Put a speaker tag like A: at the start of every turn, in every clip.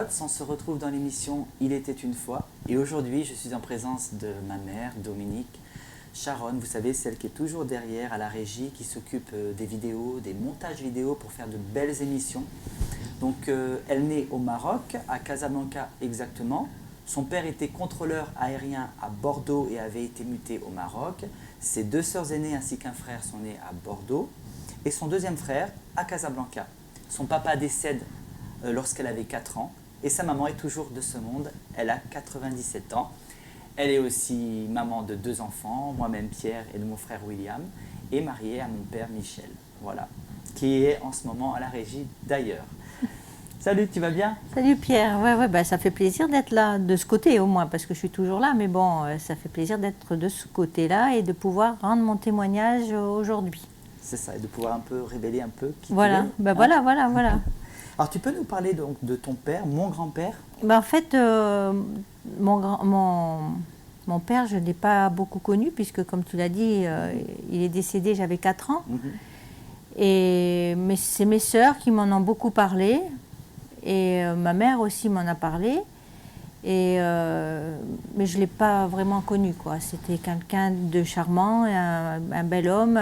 A: internautes, on se retrouve dans l'émission Il était une fois. Et aujourd'hui, je suis en présence de ma mère, Dominique, Sharon, vous savez, celle qui est toujours derrière à la régie, qui s'occupe des vidéos, des montages vidéo pour faire de belles émissions. Donc, elle naît au Maroc, à Casablanca exactement. Son père était contrôleur aérien à Bordeaux et avait été muté au Maroc. Ses deux sœurs aînées ainsi qu'un frère sont nés à Bordeaux. Et son deuxième frère à Casablanca. Son papa décède lorsqu'elle avait 4 ans. Et sa maman est toujours de ce monde. Elle a 97 ans. Elle est aussi maman de 2 enfants, moi-même Pierre et de mon frère William. Et mariée à mon père Michel. Voilà. Qui est en ce moment à la régie d'ailleurs. Salut, tu vas bien?
B: Salut Pierre, ouais, bah, ça fait plaisir d'être là, de ce côté au moins, parce que je suis toujours là, mais bon, ça fait plaisir d'être de ce côté-là et de pouvoir rendre mon témoignage aujourd'hui.
A: C'est ça, et de pouvoir un peu révéler un peu qui
B: voilà,
A: tu es.
B: Bah,
A: Hein?
B: voilà.
A: Alors tu peux nous parler donc de ton père, mon grand-père?
B: Bah, en fait, mon père, je ne l'ai pas beaucoup connu, puisque comme tu l'as dit, il est décédé, j'avais 4 ans. Mais c'est mes sœurs qui m'en ont beaucoup parlé. Et ma mère aussi m'en a parlé, mais je ne l'ai pas vraiment connu, quoi. C'était quelqu'un de charmant, un bel homme,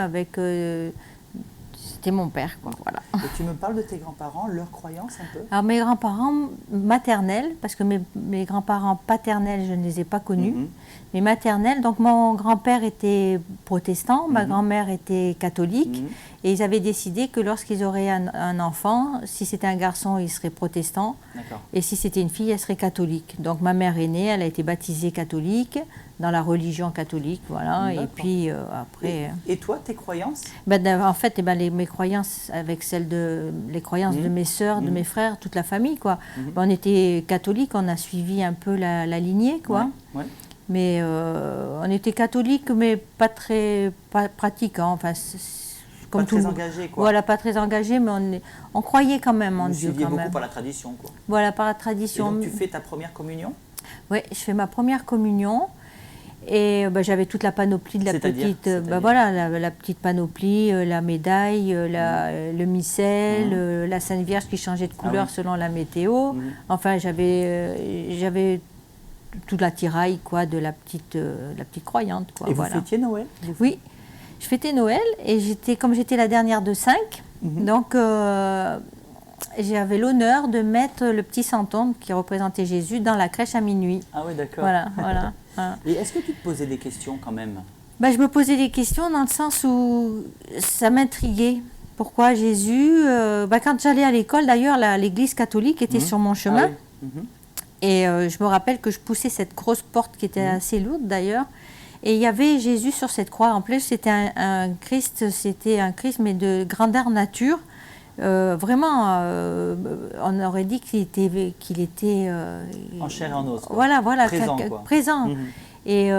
B: c'était mon père, quoi, voilà.
A: Et tu me parles de tes grands-parents, leurs croyances un peu?
B: Alors mes grands-parents maternels, parce que mes grands-parents paternels, je ne les ai pas connus, mais maternels, donc mon grand-père était protestant, ma grand-mère était catholique, et ils avaient décidé que lorsqu'ils auraient un enfant, si c'était un garçon, il serait protestant, et si c'était une fille, elle serait catholique. Donc ma mère est née, elle a été baptisée catholique, dans la religion catholique, voilà, et puis après...
A: Et toi, tes croyances?
B: En fait, mes croyances avec les croyances de mes sœurs, de mes frères, toute la famille, quoi. On était catholiques, on a suivi un peu la lignée, quoi. Mais on était catholiques, mais pas très pratiquants. Enfin,
A: comme pas très engagés, quoi.
B: Voilà, pas très engagés, mais on croyait quand même en Dieu.
A: Vous suiviez beaucoup par la tradition, quoi.
B: Voilà, par la tradition.
A: Et donc tu fais ta première communion?
B: Oui, je fais ma première communion. Et j'avais toute la panoplie de la petite, la petite panoplie, la médaille, le missel, la Sainte Vierge qui changeait de couleur selon la météo. Enfin, j'avais toute la tiraille, quoi, de la petite croyante, quoi.
A: Et vous fêtiez Noël?
B: Oui, je fêtais Noël et comme j'étais la dernière de 5, donc j'avais l'honneur de mettre le petit santon qui représentait Jésus dans la crèche à minuit.
A: Ah oui, d'accord.
B: Voilà.
A: Et est-ce que tu te posais des questions quand même?
B: Je me posais des questions dans le sens où ça m'intriguait. Pourquoi Jésus quand j'allais à l'école, d'ailleurs, l'église catholique était sur mon chemin. Et je me rappelle que je poussais cette grosse porte qui était assez lourde, d'ailleurs. Et il y avait Jésus sur cette croix. En plus, c'était un Christ, mais de grandeur nature. Vraiment, on aurait dit qu'il était
A: en chair et en os, quoi.
B: Voilà,
A: Présent.
B: Et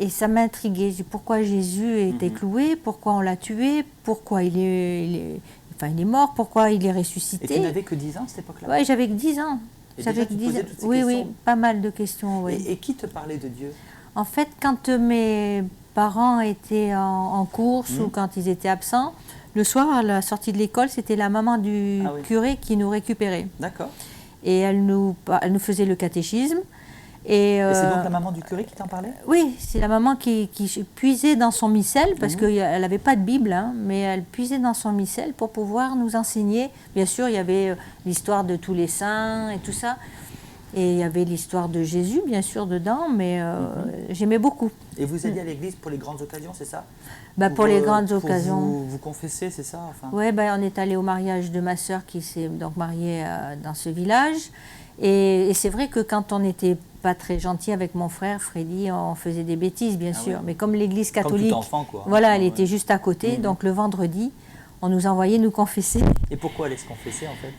B: ça m'a intriguée. Pourquoi Jésus était cloué, pourquoi on l'a tué, pourquoi il est mort, pourquoi il est ressuscité.
A: Et tu n'avais que 10 ans à cette époque-là?
B: Oui, j'avais que 10 ans.
A: Et déjà, tu te posais toutes ces questions?
B: Oui, pas mal de questions. Oui.
A: Et qui te parlait de Dieu?
B: En fait, quand mes parents étaient en course ou quand ils étaient absents, le soir, à la sortie de l'école, c'était la maman du curé qui nous récupérait.
A: D'accord.
B: Et elle nous faisait le catéchisme.
A: Et c'est donc la maman du curé qui t'en parlait?
B: Oui, c'est la maman qui puisait dans son missel, parce qu'elle n'avait pas de Bible, mais elle puisait dans son missel pour pouvoir nous enseigner. Bien sûr, il y avait l'histoire de tous les saints et tout ça. Et il y avait l'histoire de Jésus, bien sûr, dedans, mais j'aimais beaucoup.
A: Et vous alliez à l'église pour les grandes occasions, c'est ça?
B: Pour les grandes occasions.
A: Vous confessez, c'est ça?
B: Oui, on est allé au mariage de ma sœur qui s'est donc mariée dans ce village. Et c'est vrai que quand on n'était pas très gentil avec mon frère, Freddy, on faisait des bêtises, bien sûr. Mais comme l'église catholique,
A: comme tout enfant, quoi.
B: Voilà, elle était juste à côté. Donc le vendredi, on nous envoyait nous confesser.
A: Et pourquoi aller se confesser, en fait?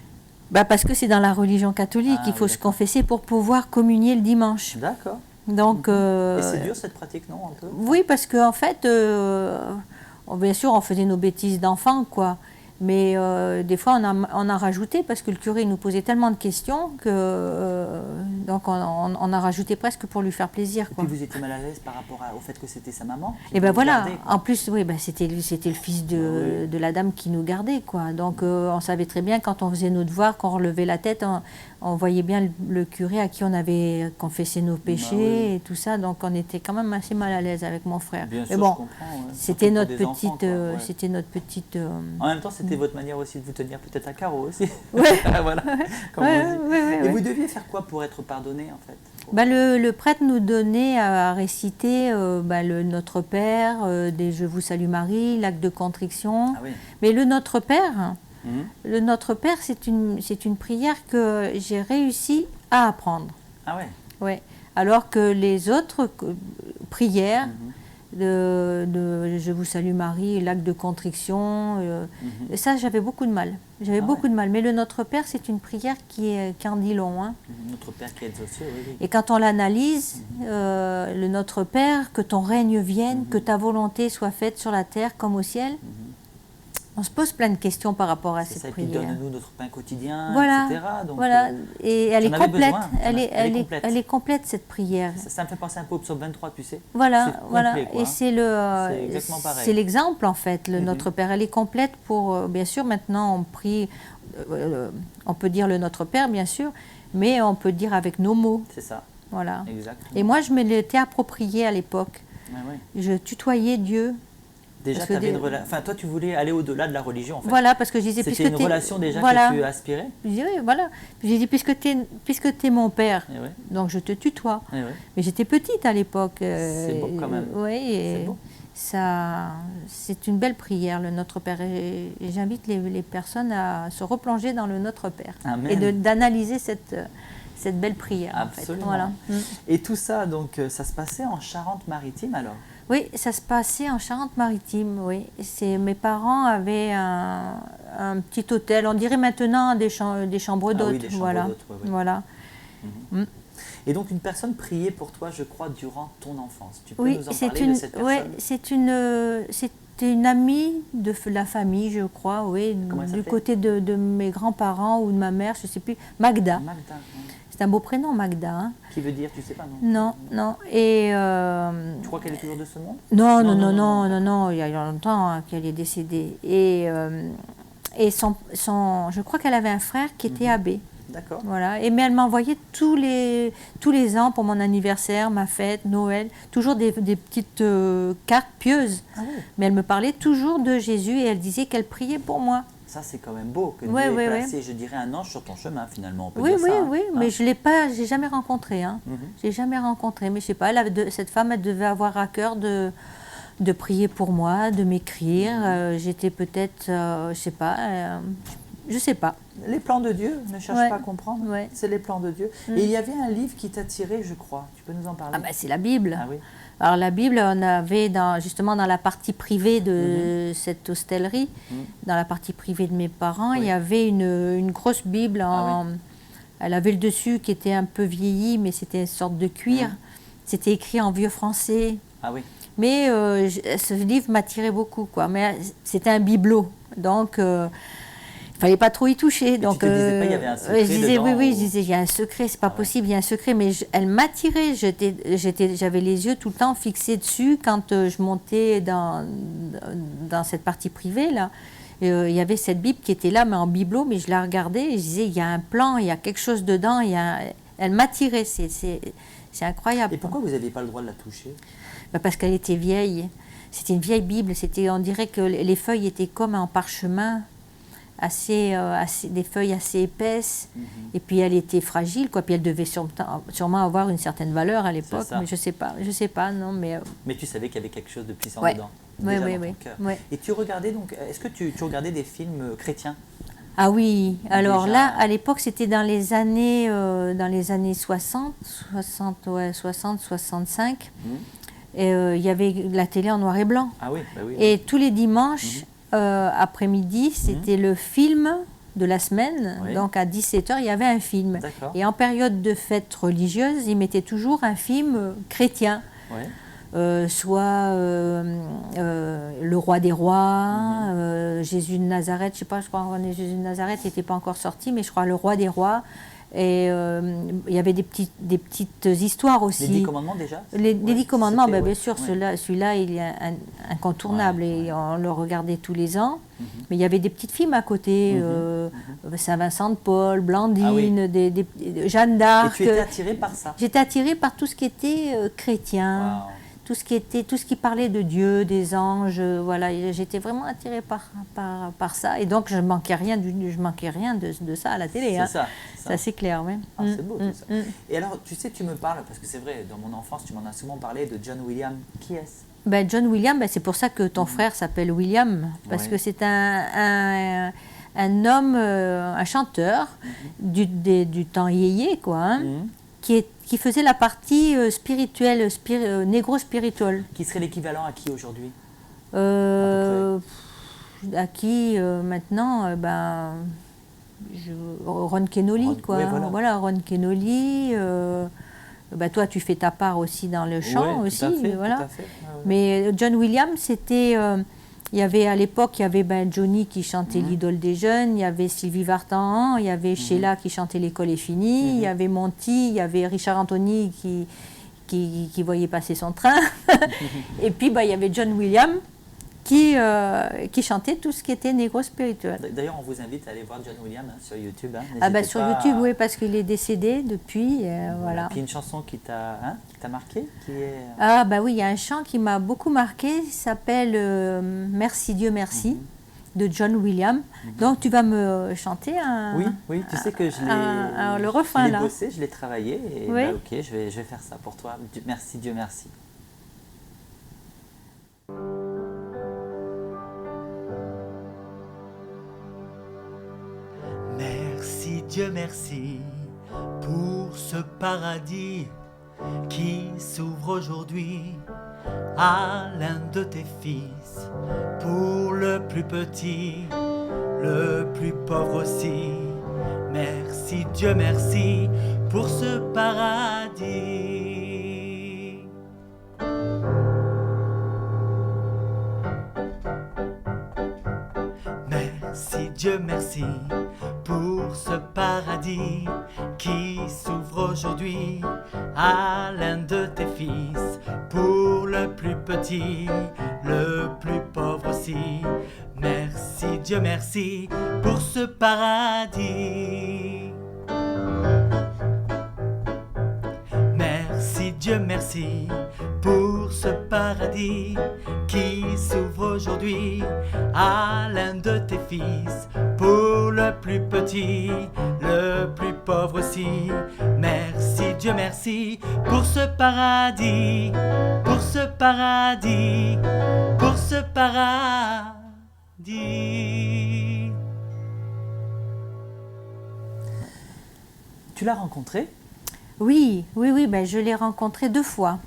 B: Parce que c'est dans la religion catholique, il faut se confesser pour pouvoir communier le dimanche.
A: D'accord.
B: Donc,
A: et c'est dur cette pratique, non, un peu?
B: Oui, parce qu'en fait, bien sûr, on faisait nos bêtises d'enfants, quoi. Mais des fois, on a rajouté parce que le curé nous posait tellement de questions que donc on a rajouté presque pour lui faire plaisir.
A: Et puis vous étiez mal à l'aise par rapport au fait que c'était sa maman qui
B: Et ben
A: vous
B: voilà.
A: gardait, quoi.
B: En plus, oui, ben c'était le fils de la dame qui nous gardait, quoi. Donc on savait très bien quand on faisait nos devoirs, quand on relevait la tête, on voyait bien le curé à qui on avait confessé nos péchés et tout ça. Donc on était quand même assez mal à l'aise avec mon frère.
A: Bien
B: Mais
A: sûr,
B: bon,
A: je comprends. Ouais.
B: c'était
A: Surtout pour
B: notre
A: des enfants,
B: petite,
A: quoi. Ouais.
B: c'était notre petite.
A: En même temps, c'était votre manière aussi de vous tenir peut-être à carreau aussi.
B: Ouais.
A: Voilà, comme
B: Ouais,
A: on dit.
B: ouais,
A: Et
B: ouais.
A: vous deviez faire quoi pour être pardonné en fait?
B: Ben, le prêtre nous donnait à réciter Notre Père, des Je vous salue Marie, l'acte de contrition.
A: Ah oui.
B: Mais le Notre Père,
A: Mhm.
B: le Notre Père, c'est une prière que j'ai réussi à apprendre.
A: Ah ouais.
B: Ouais. Alors que les autres prières,
A: Mhm.
B: de Je vous salue Marie, l'acte de contriction,
A: Mhm.
B: ça j'avais beaucoup de mal. J'avais
A: Ah
B: beaucoup
A: ouais.
B: de mal. Mais le Notre Père, c'est une prière qui en dit long. Hein.
A: Notre Père qui est aux cieux, oui, oui.
B: Et quand on l'analyse, le Notre Père, que ton règne vienne, que ta volonté soit faite sur la terre comme au ciel, on se pose plein de questions par rapport à
A: C'est
B: cette
A: ça, et puis
B: prière.
A: donne-nous notre pain quotidien,
B: Voilà,
A: etc. Donc,
B: voilà. Et elle est
A: j'en avais
B: complète.
A: besoin.
B: Elle est
A: complète.
B: elle est complète cette prière.
A: Ça me fait penser un peu au psaume 23, tu sais.
B: Voilà,
A: C'est complet,
B: voilà.
A: quoi,
B: Et
A: hein.
B: c'est
A: C'est exactement pareil.
B: c'est l'exemple en fait. Le
A: Mhm.
B: Notre Père, elle est complète pour. Bien sûr, maintenant on prie. On peut dire le Notre Père, bien sûr, mais on peut dire avec nos mots.
A: C'est ça,
B: Voilà.
A: exact.
B: Et moi, je me l'étais approprié à l'époque.
A: Ouais, ouais.
B: Je tutoyais Dieu.
A: Déjà,
B: Parce que
A: t'avais
B: des-
A: une enfin, toi, tu voulais aller au-delà de la religion, en fait.
B: Voilà, parce que je disais,
A: C'était une relation déjà
B: voilà.
A: que tu aspirais.
B: Je dis, oui, voilà. J'ai dit, puisque tu es mon père,
A: Eh ouais,
B: donc je te tutoie.
A: eh ouais.
B: Mais j'étais petite à l'époque.
A: C'est beau quand même.
B: Oui, et
A: C'est beau.
B: c'est une belle prière, le Notre Père. Et j'invite les personnes à se replonger dans le Notre Père.
A: Amen.
B: Et d'analyser cette belle prière.
A: Absolument.
B: En fait. Voilà.
A: Et tout ça, donc, ça se passait en Charente-Maritime, alors?
B: Oui, ça se passait en Charente-Maritime, oui. Mes parents avaient un petit hôtel, on dirait maintenant des chambres d'hôtes.
A: Ah oui, des chambres
B: voilà.
A: d'hôtes, ouais, ouais.
B: Voilà.
A: Et donc, une personne priait pour toi, je crois, durant ton enfance. Tu peux
B: Oui,
A: nous en parler de cette personne?
B: c'était une amie de la famille, je crois, oui,
A: Comment elle
B: du
A: s'appelait?
B: côté de mes grands-parents ou de ma mère, je ne sais plus. Magda.
A: Magda.
B: C'est un beau prénom, Magda. Hein.
A: Qui veut dire, tu sais pas, non?
B: Non, non. Et
A: Tu crois qu'elle est toujours de ce monde?
B: non, il y a longtemps hein, qu'elle est décédée. Et je crois qu'elle avait un frère qui était abbé.
A: D'accord.
B: Voilà. Mais elle m'envoyait tous les ans pour mon anniversaire, ma fête, Noël, toujours des petites cartes pieuses.
A: Ah oui.
B: Mais elle me parlait toujours de Jésus et elle disait qu'elle priait pour moi.
A: Ça, c'est quand même beau que Dieu
B: Ouais,
A: ait
B: ouais,
A: placé, je dirais, un ange sur ton chemin, finalement. On peut
B: Oui,
A: dire
B: oui,
A: ça, hein.
B: oui,
A: Hein?
B: mais j'ai jamais rencontré. Hein. Je l'ai jamais rencontré, mais je sais pas, cette femme, elle devait avoir à cœur de prier pour moi, de m'écrire. J'étais peut-être, je sais pas, je sais pas.
A: Les plans de Dieu, ne cherche
B: Ouais.
A: pas à comprendre.
B: Ouais.
A: C'est les plans de Dieu. Et il y avait un livre qui t'attirait, je crois. Tu peux nous en parler?
B: Ah ben, c'est la Bible.
A: Ah oui.
B: Alors la Bible, on avait justement dans la partie privée de cette hostellerie, dans la partie privée de mes parents, il y avait une grosse Bible. Elle avait le dessus qui était un peu vieilli, mais c'était une sorte de cuir. C'était écrit en vieux français.
A: Ah oui.
B: Mais ce livre m'attirait beaucoup, quoi. Mais c'était un bibelot, donc il fallait pas trop y toucher. Donc,
A: tu te disais pas, il y avait un secret
B: je disais,
A: dedans,
B: oui,
A: ou-
B: je disais, il y a un secret, c'est pas
A: ouais.
B: possible, il y a un secret. Mais elle m'attirait. J'avais les yeux tout le temps fixés dessus quand je montais dans cette partie privée là. Il y avait cette Bible qui était là, mais en bibelot, mais je la regardais et je disais, il y a un plan, il y a quelque chose dedans. Elle m'attirait. C'est incroyable.
A: Et pourquoi vous n'aviez pas le droit de la toucher?
B: Parce qu'elle était vieille. C'était une vieille Bible. On dirait que les feuilles étaient comme en parchemin, des feuilles assez épaisses. Et puis elle était fragile, quoi. Puis elle devait sûrement avoir une certaine valeur à l'époque.
A: ça.
B: Mais je sais pas, non. Mais
A: Mais tu savais qu'il y avait quelque chose de puissant
B: Ouais.
A: dedans.
B: Ouais,
A: déjà
B: ouais,
A: dans ton
B: ouais.
A: cœur.
B: Ouais.
A: Et tu regardais donc, est-ce que tu regardais des films chrétiens?
B: ah oui. Alors
A: Déjà.
B: là, à l'époque, c'était dans les années 60, 65. Et il y avait la télé en noir et blanc.
A: Ah oui, bah oui.
B: Et tous les dimanches après-midi, c'était le film de la semaine.
A: Oui.
B: Donc à 17h, il y avait un film.
A: D'accord.
B: Et en période de fête religieuse, ils mettaient toujours un film chrétien.
A: Ouais.
B: soit Le Roi des Rois, Jésus de Nazareth, je crois que Jésus de Nazareth n'était pas encore sorti, mais je crois Le Roi des Rois. Et il y avait des petites histoires aussi.
A: Les 10 commandements déjà?
B: Les 10 commandements, bien sûr,
A: ouais.
B: celui-là, il est incontournable et on le regardait tous les ans. Mais il y avait des petites films à côté, Saint-Vincent de Paul, Blandine, Jeanne d'Arc.
A: Et tu étais attirée par ça?
B: J'étais attirée par tout ce qui était chrétien. Wow. Tout ce qui parlait de Dieu, des anges, voilà, j'étais vraiment attirée par ça. Et donc, je manquais rien de ça à la télé.
A: C'est
B: ça c'est clair, oui.
A: C'est beau tout ça. Et alors, tu sais, tu me parles, parce que c'est vrai, dans mon enfance, tu m'en as souvent parlé de John Williams. Qui est-ce?
B: John Williams, c'est pour ça que ton frère s'appelle William, parce que c'est un homme, un chanteur du temps yéyé, quoi, qui faisait la partie spirituelle, négro-spirituelle.
A: Qui serait l'équivalent à qui aujourd'hui?
B: À qui maintenant Ron Kenoly, quoi. Oui, voilà, Ron Kenoly. Toi, tu fais ta part aussi dans le chant, aussi.
A: Tout à fait,
B: voilà.
A: tout à fait.
B: Mais John Williams, c'était... il y avait à l'époque, il y avait Johnny qui chantait l'idole des jeunes, il y avait Sylvie Vartan, il y avait Sheila qui chantait L'école est finie, il y avait Monty, il y avait Richard Anthony qui voyait passer son train. Et puis il y avait John Williams qui chantait tout ce qui était négro-spirituel.
A: D'ailleurs, on vous invite à aller voir John Williams sur YouTube.
B: Sur YouTube, oui, parce qu'il est décédé depuis. Voilà.
A: Puis une chanson qui t'a marqué qui est...
B: Oui, il y a un chant qui m'a beaucoup marqué, il s'appelle Merci Dieu, merci, de John Williams. Donc tu vas me chanter
A: Oui, tu sais que
B: le refrain,
A: je l'ai bossé, je l'ai travaillé, et
B: oui.
A: Ok, je vais faire ça pour toi. Merci Dieu, merci.
C: Merci Dieu, merci pour ce paradis qui s'ouvre aujourd'hui à l'un de tes fils, pour le plus petit, le plus pauvre aussi. Merci Dieu, merci pour ce paradis. Merci Dieu, merci pour ce paradis qui s'ouvre aujourd'hui à l'un de tes fils, pour le plus petit, le plus pauvre aussi. Merci Dieu, merci pour ce paradis. Merci Dieu, merci pour ce paradis qui s'ouvre aujourd'hui à l'un de tes fils, pour le plus petit, le plus pauvre aussi. Merci Dieu, merci pour ce paradis, pour ce paradis, pour ce paradis.
A: Tu l'as rencontré?
B: Oui, je l'ai rencontré 2 fois.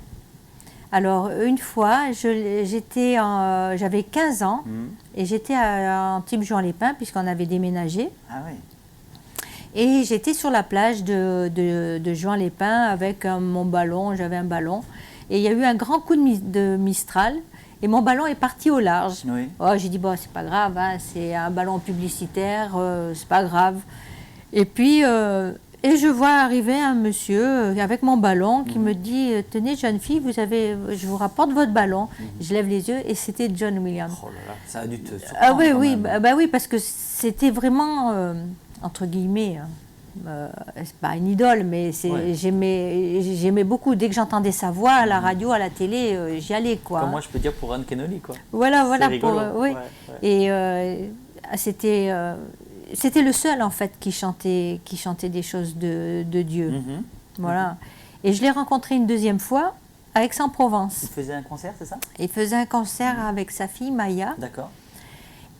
B: Alors, une fois, j'avais 15 ans et j'étais en Antibes-Juan-les-Pins puisqu'on avait déménagé.
A: Ah oui.
B: Et j'étais sur la plage de Juan-les-Pins avec mon ballon, j'avais un ballon. Et il y a eu un grand coup de Mistral et mon ballon est parti au large.
A: Oui.
B: J'ai dit, c'est pas grave, c'est un ballon publicitaire, c'est pas grave. Et puis... Et je vois arriver un monsieur avec mon ballon qui me dit « Tenez, jeune fille, je vous rapporte votre ballon. » Je lève les yeux et c'était John Williams.
A: Oh là là, ça a dû te surprendre.
B: Oui, parce que c'était vraiment, entre guillemets, c'est pas une idole, mais j'aimais beaucoup. Dès que j'entendais sa voix à la radio, à la télé, j'y allais, quoi.
A: Comme moi, je peux dire pour Ron Kenoly, quoi.
B: Voilà.
A: Rigolo.
B: Oui. Et c'était le seul, en fait, qui chantait des choses de Dieu. Voilà. Et je l'ai rencontré une 2e fois à Aix-en-Provence.
A: Il faisait un concert, c'est ça?
B: Il faisait un concert avec sa fille, Maya.
A: D'accord.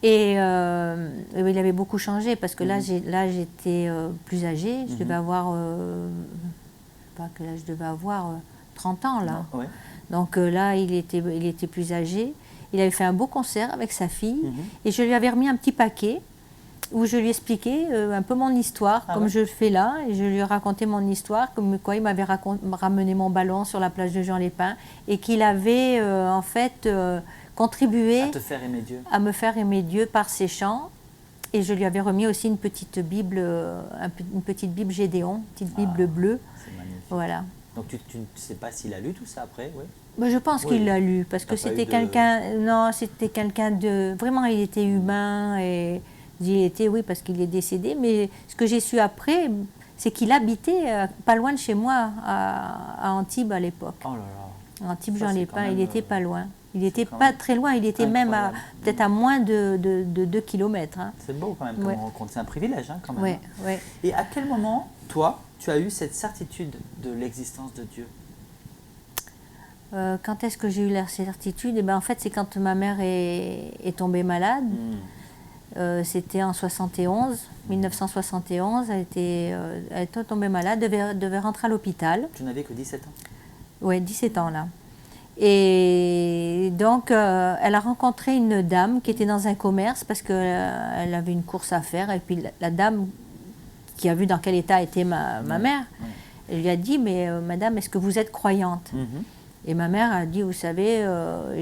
B: Et il avait beaucoup changé, parce que là, j'étais plus âgée. Je devais avoir... je devais avoir 30 ans, là.
A: Ouais.
B: Donc là, il était plus âgé. Il avait fait un beau concert avec sa fille. Et je lui avais remis un petit paquet. où je lui expliquais un peu mon histoire, comme je le fais là, et je lui racontais mon histoire, comme quoi il m'avait ramené mon ballon sur la plage de Jean Lépin, et qu'il avait en fait contribué
A: à te faire aimer Dieu.
B: À me faire aimer Dieu par ses chants. Et je lui avais remis aussi une petite Bible, Gédéon, une petite Bible bleue.
A: C'est magnifique.
B: Voilà.
A: Donc tu ne sais pas s'il a lu tout ça après, oui?
B: Ben, je pense qu'il l'a lu, parce que c'était quelqu'un, non, c'était quelqu'un de, vraiment il était humain, et il était, oui, parce qu'il est décédé, mais ce que j'ai su après, c'est qu'il habitait pas loin de chez moi, à Antibes à l'époque.
A: Oh là là.
B: Antibes Jean Lépin, il n'était pas loin. Il n'était pas très loin, il était même peut-être à moins de 2 kilomètres. Hein.
A: C'est beau quand même comme rencontre, c'est un privilège quand même.
B: Ouais, ouais.
A: Et à quel moment, toi, tu as eu cette certitude de l'existence de Dieu?
B: Quand est-ce que j'ai eu la certitude? Eh ben, en fait, c'est quand ma mère est tombée malade. C'était en 1971. Elle était tombée malade, devait rentrer à l'hôpital.
A: Tu n'avais que 17 ans?
B: Oui, 17 ans là. Et donc, elle a rencontré une dame qui était dans un commerce parce qu'elle avait une course à faire. Et puis la dame qui a vu dans quel état était ma mère, elle lui a dit, mais madame, est-ce que vous êtes croyante? Et ma mère a dit, vous savez,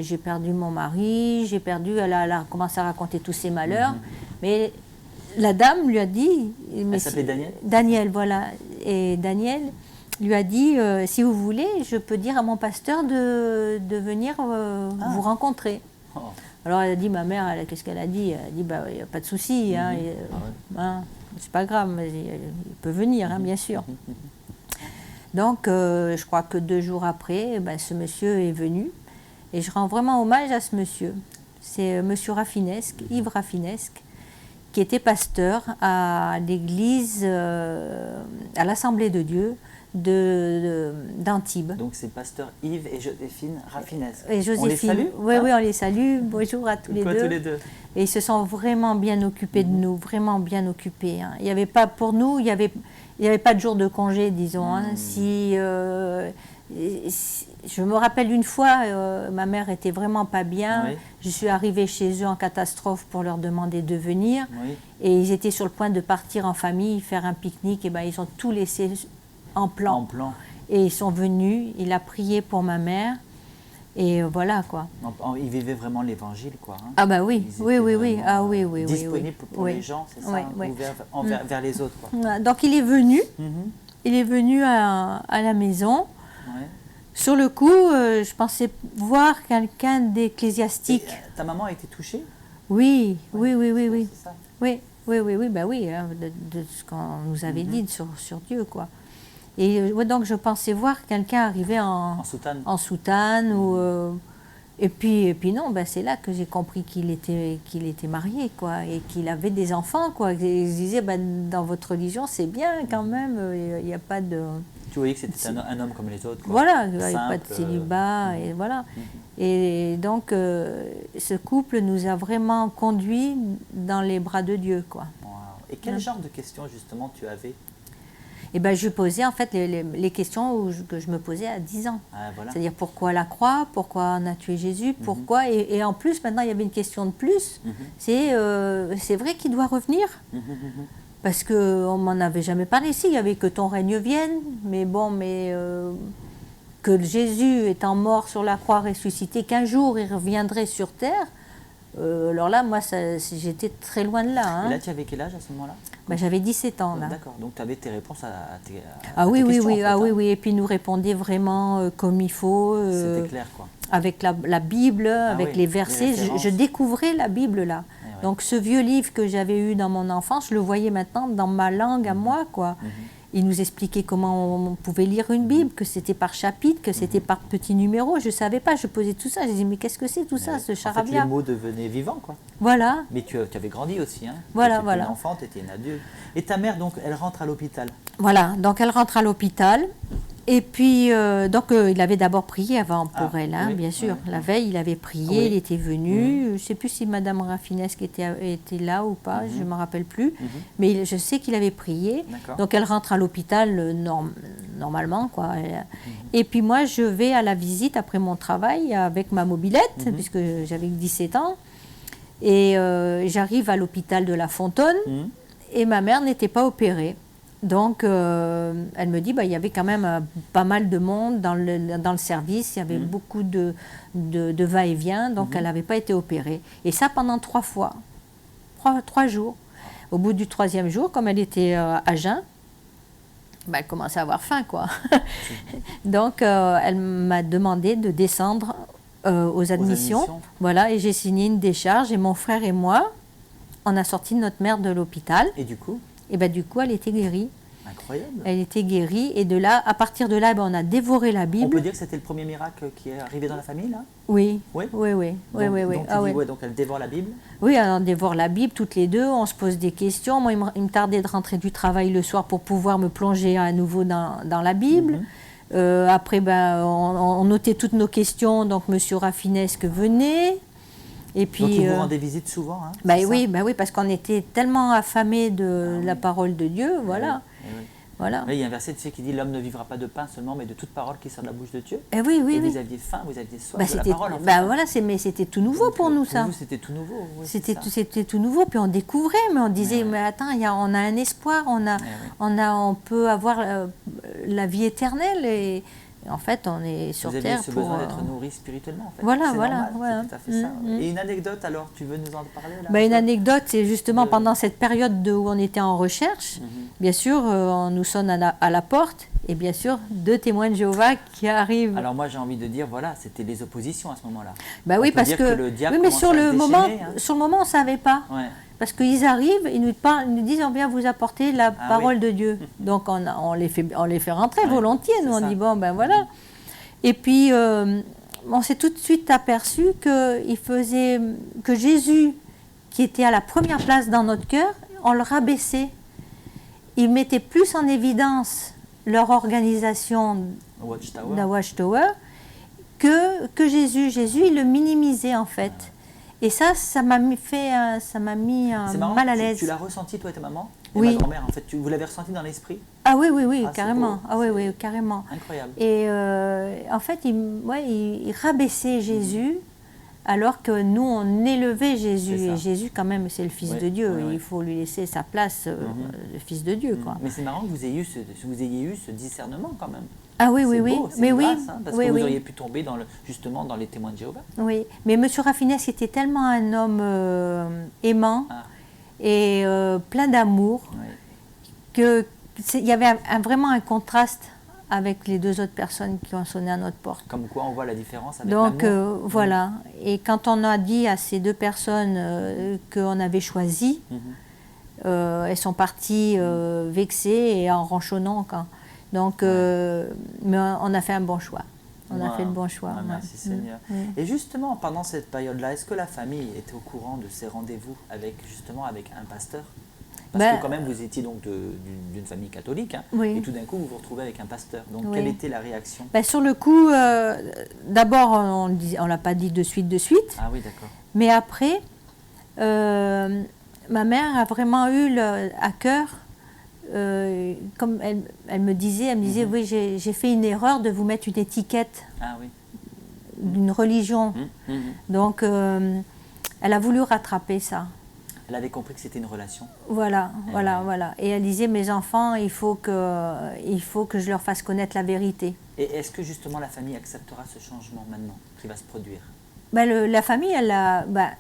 B: j'ai perdu mon mari, elle a commencé à raconter tous ses malheurs. Mais la dame lui a dit...
A: Elle s'appelait Daniel?
B: Daniel, voilà. Et Daniel lui a dit, si vous voulez, je peux dire à mon pasteur de venir vous rencontrer. Oh. Alors elle a dit, ma mère, qu'est-ce qu'elle a dit? Elle a dit, bah, il n'y a pas de souci, c'est pas grave, mais il peut venir, hein, bien sûr. Donc, je crois que 2 jours après, ce monsieur est venu. Et je rends vraiment hommage à ce monsieur. C'est monsieur Raffinesque, Yves Raffinesque, qui était pasteur à l'église, à l'Assemblée de Dieu d'Antibes.
A: Donc c'est pasteur Yves et Joséphine Raffinesque.
B: Et Joséphine.
A: On les salue?
B: Oui, oui, on les salue. Bonjour à tous les deux.
A: Tous les deux.
B: Et ils se sont vraiment bien occupés de nous, vraiment bien occupés. Hein. Il n'y avait pas, pour nous, il n'y avait pas de jour de congé, disons. Hein. Si, je me rappelle une fois, ma mère était vraiment pas bien. Oui. Je suis arrivée chez eux en catastrophe pour leur demander de venir. Oui. Et ils étaient sur le point de partir en famille, faire un pique-nique. Et ils ont tout laissé en plan. Et ils sont venus, il a prié pour ma mère. Et voilà, quoi.
A: Ils vivaient vraiment l'évangile, quoi. Hein.
B: Ah bah oui, oui. Ah oui, oui.
A: Disponible pour les gens, c'est ça, ouvert vers les autres, quoi.
B: Donc il est venu, à la maison. Ouais. Sur le coup, je pensais voir quelqu'un d'ecclésiastique.
A: Ta maman a été touchée?
B: Oui. C'est ça. Oui, bah oui, hein, de ce qu'on nous avait dit sur Dieu, quoi. Et donc je pensais voir quelqu'un arriver en soutane et puis non, c'est là que j'ai compris qu'il était marié, quoi, et qu'il avait des enfants, quoi. Et je disais, dans votre religion c'est bien quand même, il n'y a pas de...
A: Tu voyais que c'était un homme comme les autres, quoi.
B: Voilà, il n'y a pas de célibat, et voilà. Et donc ce couple nous a vraiment conduits dans les bras de Dieu, quoi.
A: Wow. Et quel genre de questions justement tu avais?
B: Et je posais en fait les questions que je me posais à 10 ans. Ah, voilà. C'est-à-dire pourquoi la croix, pourquoi on a tué Jésus, pourquoi. Et en plus, maintenant, il y avait une question de plus. C'est vrai qu'il doit revenir. Parce qu'on ne m'en avait jamais parlé. Si, il n'y avait que ton règne vienne. Mais bon, que Jésus étant mort sur la croix, ressuscité, qu'un jour il reviendrait sur terre. Alors là, moi, j'étais très loin de là. Hein.
A: Et là, tu avais quel âge à ce moment-là?
B: J'avais 17 ans, là.
A: D'accord, donc tu avais tes réponses à tes
B: questions.
A: En fait,
B: oui, et puis il nous répondait vraiment comme il faut.
A: C'était clair, quoi.
B: Avec la Bible, avec les versets. Je découvrais la Bible, là. Donc ce vieux livre que j'avais eu dans mon enfance, je le voyais maintenant dans ma langue à moi, quoi. Il nous expliquait comment on pouvait lire une Bible, que c'était par chapitre, que c'était par petits numéros. Je ne savais pas, je posais tout ça. Je disais, mais qu'est-ce que c'est tout ça, ce charabia?
A: En fait, les mots devenaient vivants, quoi.
B: Voilà.
A: Mais tu avais grandi aussi, hein.
B: Voilà.
A: Tu étais une enfant, tu étais une adulte. Et ta mère, donc, elle rentre à l'hôpital? Voilà,
B: donc elle rentre à l'hôpital. Et puis, il avait d'abord prié avant pour elle, hein, bien sûr. La veille, il avait prié, il était venu. Je ne sais plus si Madame Raffinesque était là ou pas, je ne me rappelle plus. Mais je sais qu'il avait prié. Donc, elle rentre à l'hôpital normalement, quoi. Et puis, moi, je vais à la visite après mon travail avec ma mobilette, puisque j'avais 17 ans. Et j'arrive à l'hôpital de La Fontaine et ma mère n'était pas opérée. Donc, elle me dit, il y avait quand même pas mal de monde dans le service, il y avait beaucoup de va-et-vient, donc elle n'avait pas été opérée. Et ça pendant 3 fois, 3 jours. Au bout du 3e jour, comme elle était à jeun, elle commençait à avoir faim, quoi. Donc, elle m'a demandé de descendre aux admissions. Voilà, et j'ai signé une décharge, et mon frère et moi, on a sorti notre mère de l'hôpital.
A: Et du coup?
B: Et du coup, elle était guérie.
A: Incroyable. Elle
B: était guérie, et de là, à partir de là, on a dévoré la Bible.
A: On peut dire que c'était le premier miracle qui est arrivé dans la famille, là?
B: Oui.
A: Oui. Donc elle dévore la Bible?
B: Oui, on dévore la Bible toutes les deux, on se pose des questions. Moi, il me tardait de rentrer du travail le soir pour pouvoir me plonger à nouveau dans la Bible. Après, on notait toutes nos questions, donc M. Raffinesque venait. Et puis,
A: donc il vous rendait visite souvent, hein?
B: Oui, parce qu'on était tellement affamés de la parole de Dieu, voilà. Voilà.
A: Il y a un verset qui dit « L'homme ne vivra pas de pain seulement, mais de toute parole qui sort de la bouche de Dieu ».
B: Et
A: vous aviez faim, vous aviez soif de la parole.
B: Voilà, mais c'était tout nouveau pour nous, ça.
A: Pour vous, c'était tout nouveau. Oui,
B: c'était tout nouveau, puis on découvrait, mais on disait, mais attends, on a un espoir, on peut avoir la vie éternelle, et en fait, on est sur Terre pour...
A: Vous avez ce besoin d'être nourri spirituellement, en fait.
B: Voilà.
A: C'est tout à fait ça. Et une anecdote, alors, tu veux nous en parler là?
B: Une anecdote, c'est justement pendant cette période où on était en recherche, bien sûr, on nous sonne à la porte, et bien sûr, 2 témoins de Jéhovah qui arrivent.
A: Alors moi, j'ai envie de dire, voilà, c'était les oppositions à ce moment-là.
B: Oui, parce que le diable mais sur le moment, on ne savait pas. Ouais. Parce qu'ils arrivent, ils nous disent on vient vous apporter la parole de Dieu. Donc on les fait rentrer volontiers. Nous on dit voilà. Et puis on s'est tout de suite aperçu que Jésus, qui était à la première place dans notre cœur, on le rabaissait. Il mettait plus en évidence leur organisation de la Watchtower que Jésus. Jésus, il le minimisait en fait. Et ça m'a mis mal à l'aise.
A: Tu l'as ressenti, toi et ta maman?
B: Oui.
A: Ma grand-mère, en fait, vous l'avez ressenti dans l'esprit?
B: Ah oui, carrément. Oui, carrément.
A: Incroyable.
B: Et en fait, il rabaissait Jésus, alors que nous, on élevait Jésus. Et Jésus, quand même, c'est le Fils de Dieu. Il faut lui laisser sa place, le Fils de Dieu, quoi.
A: Mais c'est marrant que vous ayez eu ce discernement, quand même.
B: Ah oui,
A: mais grâce, parce que vous auriez pu tomber justement dans les témoins de Jéhovah.
B: Oui, mais M. Raffinesque était tellement un homme aimant et plein d'amour qu'il y avait vraiment un contraste avec les 2 autres personnes qui ont sonné à notre porte.
A: Comme quoi on voit la différence avec
B: Donc voilà, et quand on a dit à ces 2 personnes qu'on avait choisi, elles sont parties vexées et en ronchonnant quand... Donc, mais on a fait un bon choix. On a fait le bon choix.
A: Merci Seigneur. Et justement, pendant cette période-là, est-ce que la famille était au courant de ces rendez-vous avec un pasteur? Parce que quand même, vous étiez donc d'une famille catholique, hein, et tout d'un coup, vous vous retrouvez avec un pasteur. Donc, quelle était la réaction?
B: Sur le coup, d'abord, on ne l'a pas dit de suite.
A: Ah oui, d'accord.
B: Mais après, ma mère a vraiment eu à cœur... comme elle me disait, oui, j'ai fait une erreur de vous mettre une étiquette d'une religion. Donc, elle a voulu rattraper ça.
A: Elle avait compris que c'était une relation.
B: Voilà. Et elle disait, mes enfants, il faut que je leur fasse connaître la vérité.
A: Et est-ce que justement la famille acceptera ce changement maintenant qui va se produire?
B: La famille,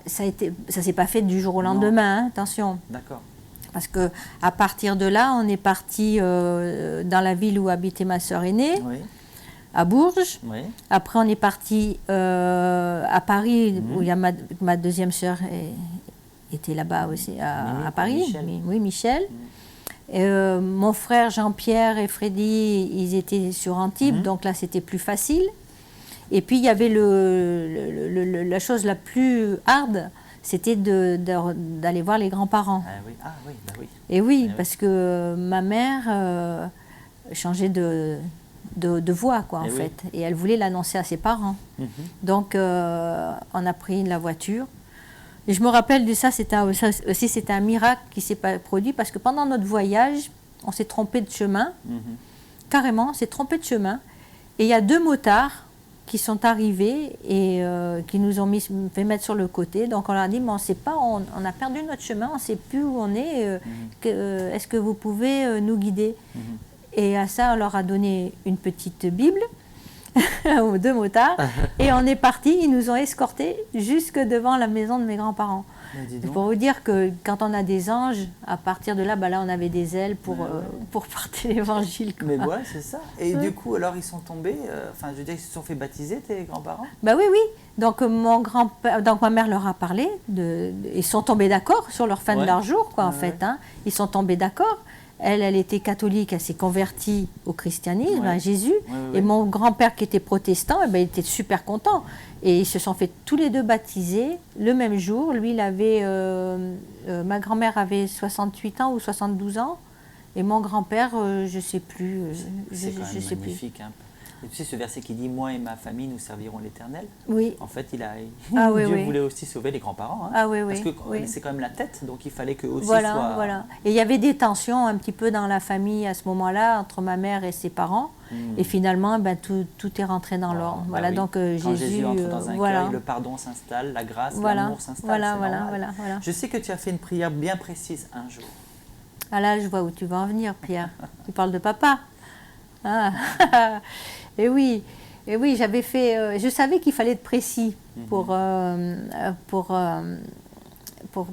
B: ça s'est pas fait du jour au lendemain, hein, attention.
A: D'accord.
B: Parce qu'à partir de là, on est parti dans la ville où habitait ma sœur aînée, à Bourges. Après, on est parti à Paris, où il y a ma deuxième sœur était là-bas aussi, à Paris.
A: Michel.
B: Michel. Mon frère Jean-Pierre et Freddy, ils étaient sur Antibes, donc là, c'était plus facile. Et puis, il y avait la chose la plus hard, c'était d'aller voir les grands-parents. Et parce que ma mère changeait de voix, quoi, en fait. Et elle voulait l'annoncer à ses parents. Donc, on a pris la voiture. Et je me rappelle de ça, c'était un miracle qui s'est produit, parce que pendant notre voyage, on s'est trompé de chemin. Carrément, on s'est trompé de chemin. Et il y a 2 motards qui sont arrivés et qui nous ont fait mettre sur le côté. Donc on leur a dit, mais on ne sait pas, on a perdu notre chemin, on ne sait plus où on est. Est-ce que vous pouvez nous guider? Et à ça, on leur a donné une petite Bible, ou 2 motards, et on est parti. Ils nous ont escortés jusque devant la maison de mes grands-parents. Pour vous dire que quand on a des anges, à partir de là, là on avait des ailes pour porter l'évangile.
A: Mais voilà, c'est ça. Et du coup, alors ils sont tombés, enfin je veux dire, ils se sont fait baptiser, tes grands-parents?
B: Bah oui, oui. Donc mon grand-père, donc ma mère leur a parlé, ils sont tombés d'accord sur leur fin de leur jour, quoi, en fait. Hein. Ils sont tombés d'accord. Elle était catholique, elle s'est convertie au christianisme, à Jésus. Et mon grand-père qui était protestant, il était super content. Et ils se sont fait tous les deux baptiser le même jour. Lui, il avait, ma grand-mère avait 68 ans ou 72 ans. Et mon grand-père, je ne sais plus.
A: C'est quand même magnifique. Hein. Et tu sais, ce verset qui dit « Moi et ma famille, nous servirons l'Éternel ».
B: Oui.
A: En fait,
B: Dieu
A: voulait aussi sauver les grands-parents. Hein, parce que c'est quand même la tête, donc il fallait que aussi soit...
B: Voilà. Et il y avait des tensions un petit peu dans la famille à ce moment-là, entre ma mère et ses parents. Et finalement, tout est rentré dans l'ordre. Voilà, donc
A: quand Jésus entre dans un cœur, le pardon s'installe, la grâce, l'amour s'installe. Voilà. Je sais que tu as fait une prière bien précise un jour.
B: Ah là, je vois où tu vas en venir, Pierre. Tu parles de papa. Ah. Et oui, j'avais fait. Je savais qu'il fallait être précis pour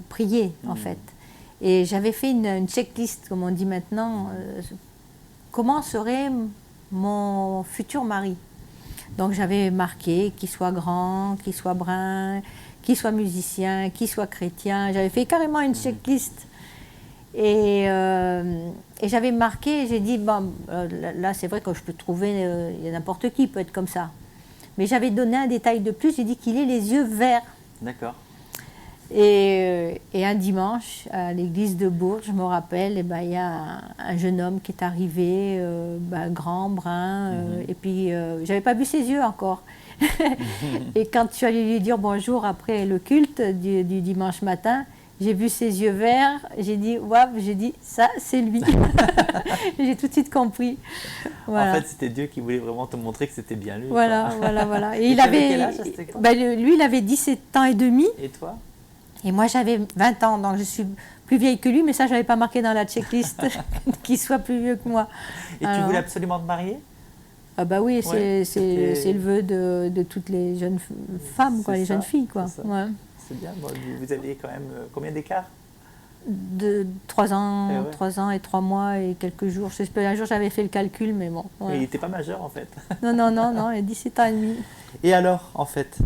B: prier, en fait. Et j'avais fait une checklist, comme on dit maintenant. Comment serait mon futur mari? Donc j'avais marqué qu'il soit grand, qu'il soit brun, qu'il soit musicien, qu'il soit chrétien. J'avais fait carrément une checklist. Et j'avais marqué, j'ai dit, là c'est vrai que je peux trouver, n'importe qui peut être comme ça. Mais j'avais donné un détail de plus, j'ai dit qu'il ait les yeux verts.
A: D'accord.
B: Et un dimanche, à l'église de Bourges, je me rappelle, il y a un jeune homme qui est arrivé, grand, brun, et puis j'avais pas vu ses yeux encore. Et quand je suis allée lui dire bonjour après le culte du dimanche matin, j'ai vu ses yeux verts, j'ai dit, waouh, ça, c'est lui. J'ai tout de suite compris. Voilà.
A: En fait, c'était Dieu qui voulait vraiment te montrer que c'était bien lui.
B: Voilà. Et il
A: avait quel âge à cette époque?
B: Lui, il avait 17 ans et demi.
A: Et toi?
B: Et moi, j'avais 20 ans, donc je suis plus vieille que lui, mais ça, je n'avais pas marqué dans la checklist qu'il soit plus vieux que moi.
A: Et tu voulais absolument te marier?
B: Ah bah oui, c'est le vœu de toutes les jeunes femmes, les jeunes filles, quoi. Ouais.
A: C'est bien. Bon, vous aviez quand même combien d'écart?
B: De 3 ans, 3 ans et 3 mois et quelques jours. Un jour, j'avais fait le calcul, mais bon.
A: Ouais. Mais il n'était pas majeur, en fait.
B: Non, il a 17 ans et demi.
A: Et alors, en fait?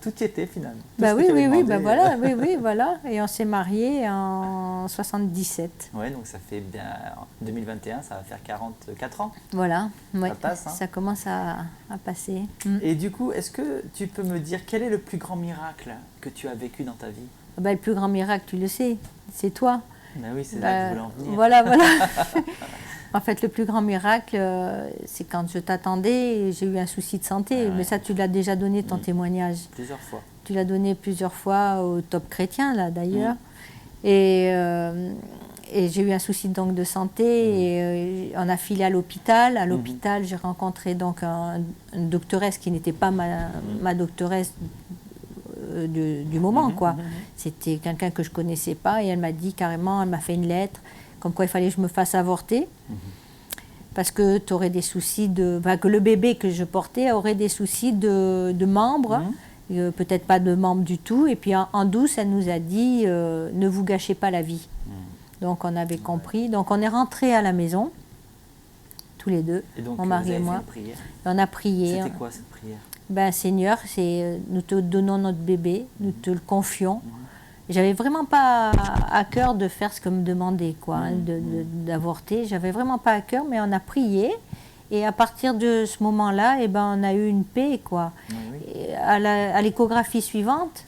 A: Tout y était, finalement.
B: Voilà. Et on s'est mariés en 77.
A: Ouais, donc ça fait bien... En 2021, ça va faire 44 ans.
B: Voilà.
A: Ça passe, hein.
B: Ça commence à passer.
A: Et du coup, est-ce que tu peux me dire quel est le plus grand miracle que tu as vécu dans ta vie?
B: Le plus grand miracle, tu le sais, c'est toi.
A: Ben oui, c'est là que je voulais en venir.
B: Voilà. En fait, le plus grand miracle, c'est quand je t'attendais et j'ai eu un souci de santé. Mais ça, tu l'as déjà donné, ton témoignage.
A: Plusieurs fois.
B: Tu l'as donné plusieurs fois au Top Chrétien, là, d'ailleurs. Et j'ai eu un souci donc de santé et on a filé à l'hôpital. À l'hôpital, j'ai rencontré donc une doctoresse qui n'était pas ma doctoresse du moment, quoi. C'était quelqu'un que je connaissais pas et elle m'a dit carrément, elle m'a fait une lettre comme quoi il fallait que je me fasse avorter parce que tu aurais des soucis que le bébé que je portais aurait des soucis de membres, peut-être pas de membres du tout. Et puis en douce, elle nous a dit ne vous gâchez pas la vie. Donc on avait compris. Donc on est rentrés à la maison tous les deux,
A: et donc,
B: mon mari et moi.
A: Et
B: on a prié.
A: C'était quoi cette prière?
B: Seigneur, nous te donnons notre bébé, nous te le confions. J'avais vraiment pas à cœur de faire ce que me demandait, d'avorter. J'avais vraiment pas à cœur, mais on a prié. Et à partir de ce moment-là, on a eu une paix, quoi. Et à l'échographie suivante,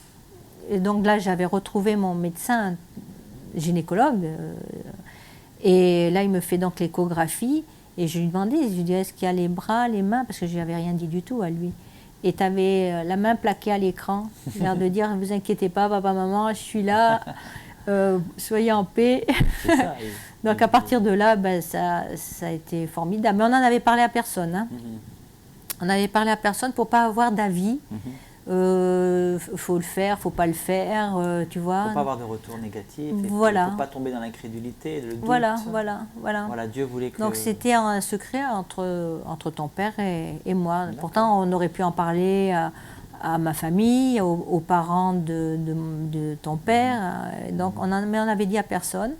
B: et donc là, j'avais retrouvé mon médecin gynécologue. Et là, il me fait donc l'échographie. Et je lui demandais, je lui dis, est-ce qu'il y a les bras, les mains? Parce que je lui avais rien dit du tout à lui. Et tu avais la main plaquée à l'écran, l'air de dire, ne vous inquiétez pas, papa, maman, je suis là, soyez en paix. Ça, donc à partir de là, ça a été formidable. Mais on n'en avait parlé à personne. Hein. On avait parlé à personne pour pas avoir d'avis. Faut le faire, faut pas le faire, tu vois.
A: Faut pas avoir de retour négatif. Et
B: Voilà.
A: faut pas tomber dans l'incrédulité, le doute.
B: Voilà.
A: Voilà, Dieu voulait que...
B: Donc c'était un secret entre ton père et moi. Pourtant, on aurait pu en parler à ma famille, aux parents de ton père. Donc, mais on avait dit à personne.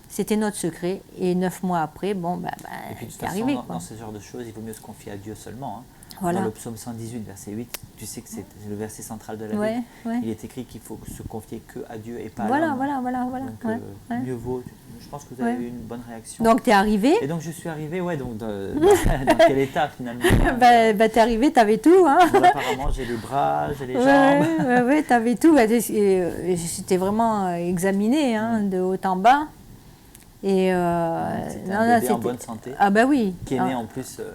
B: C'était notre secret. Et 9 mois après, bon,
A: et puis de toute
B: c'est
A: façon,
B: arrivé.
A: dans ce genre de choses, il vaut mieux se confier à Dieu seulement. Hein.
B: Voilà.
A: Dans le psaume 118, verset 8, tu sais que c'est le verset central de la
B: Ouais,
A: Bible.
B: ouais.
A: Il est écrit qu'il faut se confier que à Dieu et pas à
B: Voilà.
A: Donc,
B: Ouais.
A: mieux vaut. Je pense que vous avez eu une bonne réaction.
B: Donc, tu es arrivé.
A: Et donc, je suis arrivé, donc, dans quel état finalement
B: T'es arrivé, t'avais tout, hein.
A: Bon, apparemment, j'ai les bras, j'ai les jambes.
B: Ouais, t'avais tout. J'étais vraiment examinée, hein, de haut en bas. Et
A: c'était un bébé en bonne santé.
B: Ah bah oui.
A: Qui est né en plus le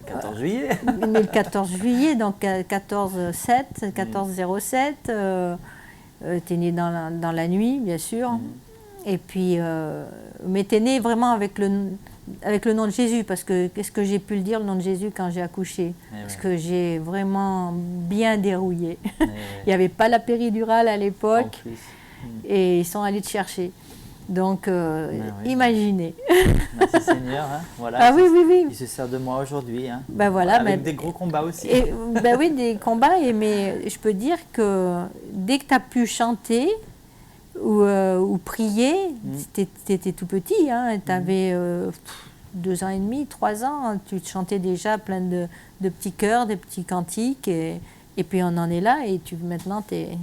A: 14 juillet.
B: Né le 14 juillet, donc 14-7, 14-07. T'es né dans la nuit, bien sûr. Et puis, mais t'es né vraiment avec le nom de Jésus, parce que qu'est-ce que j'ai pu le dire, le nom de Jésus, quand j'ai accouché? Parce que j'ai vraiment bien dérouillé. Il n'y avait pas la péridurale à l'époque, et ils sont allés te chercher. Donc, imaginez.
A: Merci Seigneur. Hein. Voilà,
B: ah oui.
A: Il se sert de moi aujourd'hui. Hein. Avec des gros combats aussi.
B: Oui, des combats. Mais je peux dire que dès que tu as pu chanter ou prier, tu étais tout petit. Hein, tu avais 2 ans et demi, 3 ans. Tu chantais déjà plein de petits chœurs, des petits cantiques. Et puis on en est là. Et maintenant, tu es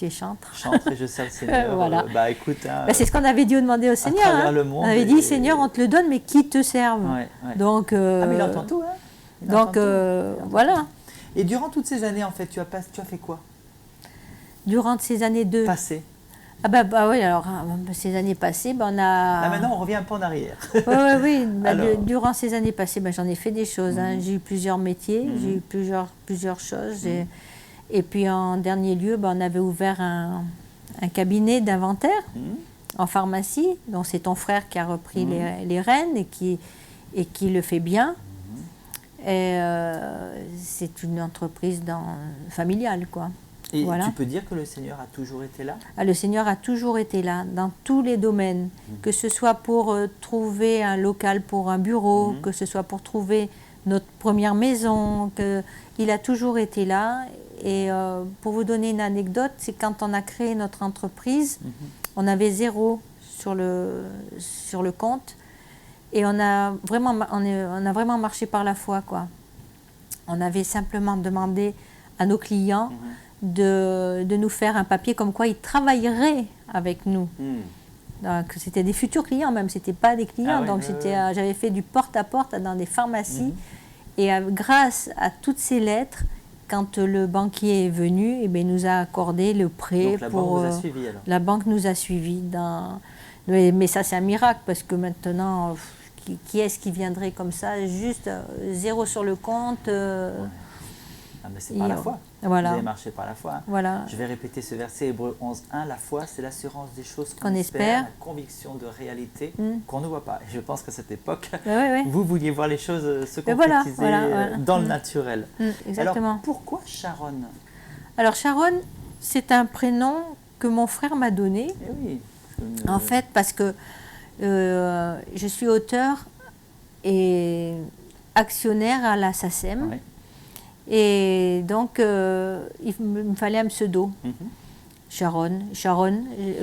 B: chantre.
A: Chantre et je sers le Seigneur.
B: Voilà.
A: Écoute, hein,
B: c'est ce qu'on avait dit demander au Seigneur.
A: À travers le monde,
B: on avait dit, Seigneur, on te le donne, mais qui te serve?
A: Ouais.
B: Donc,
A: mais il entend tout. Hein.
B: Donc, voilà.
A: Et durant toutes ces années, en fait, tu as fait quoi?
B: Durant ces années
A: passées.
B: Ah oui, alors, ces années passées, on a...
A: Là, maintenant, on revient un peu en arrière.
B: Oui. Durant ces années passées, j'en ai fait des choses. Hein. J'ai eu plusieurs métiers, j'ai eu plusieurs choses. Et puis, en dernier lieu, on avait ouvert un cabinet d'inventaire en pharmacie. Donc, c'est ton frère qui a repris les rênes et qui le fait bien. Et c'est une entreprise familiale, quoi.
A: Et tu peux dire que le Seigneur a toujours été là?
B: Le Seigneur a toujours été là, dans tous les domaines. Que ce soit pour trouver un local pour un bureau, que ce soit pour trouver notre première maison, il a toujours été là. Et pour vous donner une anecdote, c'est quand on a créé notre entreprise, on avait 0 sur le compte, et on a vraiment marché par la foi, quoi. On avait simplement demandé à nos clients de nous faire un papier comme quoi ils travailleraient avec nous. Donc c'était des futurs clients même, c'était pas des clients. J'avais fait du porte-à-porte dans des pharmacies, et grâce à toutes ces lettres, quand le banquier est venu, il nous a accordé le prêt.
A: Donc la banque vous a suivi alors? La
B: banque nous a suivis. Mais ça, c'est un miracle, parce que maintenant, qui est-ce qui viendrait comme ça, juste 0 sur le compte
A: mais c'est par la foi.
B: Voilà.
A: Vous avez marché par la foi. Hein.
B: Voilà.
A: Je vais répéter ce verset, Hébreux 11:1. La foi, c'est l'assurance des choses qu'on
B: espère,
A: la conviction de réalité qu'on ne voit pas. Et je pense qu'à cette époque, vous vouliez voir les choses se concrétiser dans le naturel.
B: Exactement.
A: Alors, pourquoi Sharon?
B: Alors, Sharon, c'est un prénom que mon frère m'a donné. En fait, parce que je suis auteur et actionnaire à la SACEM. Et donc, il me fallait un pseudo. Sharon,